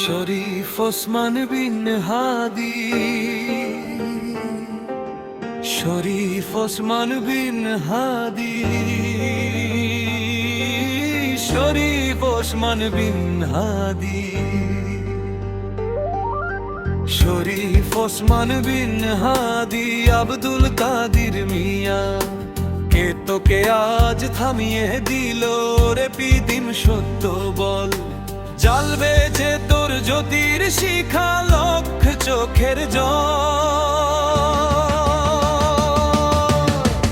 শরীফ ওসমান বিন হাদি, শরীফ ওসমান বিন হাদি, শরীফ ওসমান বিন হাদি, শরীফ ওসমান বিন হাদি। আব্দুল কাদির মিয়া, কে তোকে আজ থামিয়ে দিল রে পিদিম সত্য বল। জ্বালবে যে তোর জ্যোতির শিখা লক্ষ চোখের জল।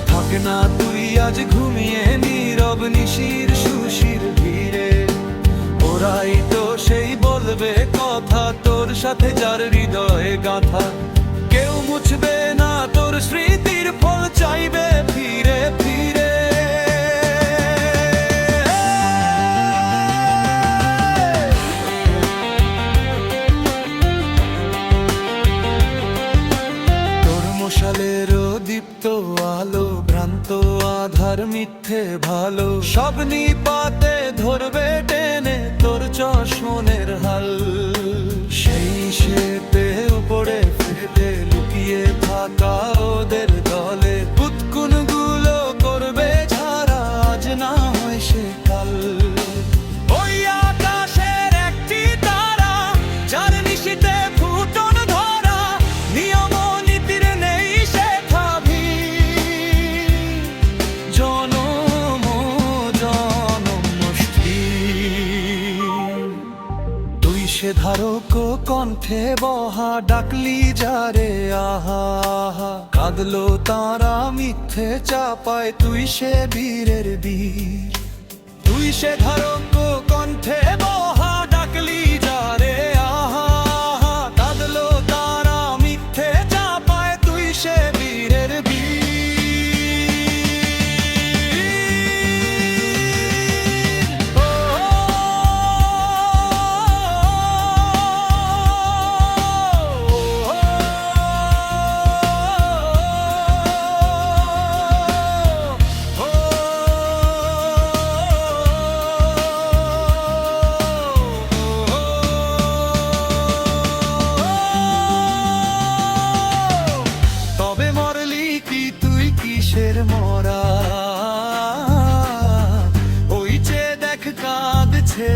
থাক না তুই আজ ঘুমিয়ে নীরব নিশির সুশির ভিড়ে, ওরাই তো সেই বলবে কথা তোর সাথে যার হৃদয়ে গাথা। কেউ মুছবে না তোর স্মৃতির ফল, চাইবে ফিরে ফিরে। মশালেরও দীপ্ত আলো, ভ্রান্ত আধার মিথ্যে ভালো, সব নিপাতে ধরবে টেনে তোর চশমনের হাল। সেই শেপে উপরে ফেটে লুকিয়ে থাকা ওদের দলে, পুতকুন গুলো করবে ছাড়া আজ না হয় সে কাল। ওই আকাশের একটি তারা, যার নিশিতে ফুটন ধরা, নিয়ম নীতির নেই শেখা ভি। জনম জনম তুই সে ধারক কণ্ঠে বহা, ডাকলি যারে আহা আহা। কাঁদলো তারা মিথ্যে চাপায়, তুই সে বীরের বীর। তুই সে ধারক কণ্ঠে বহা, ডাকলি যারে আহা আহা। কাঁদলো তারা মিথ্যে চাপায়, তুই সে বীরের বীর। কিসের মরা, ওই যে দেখ কাঁদছে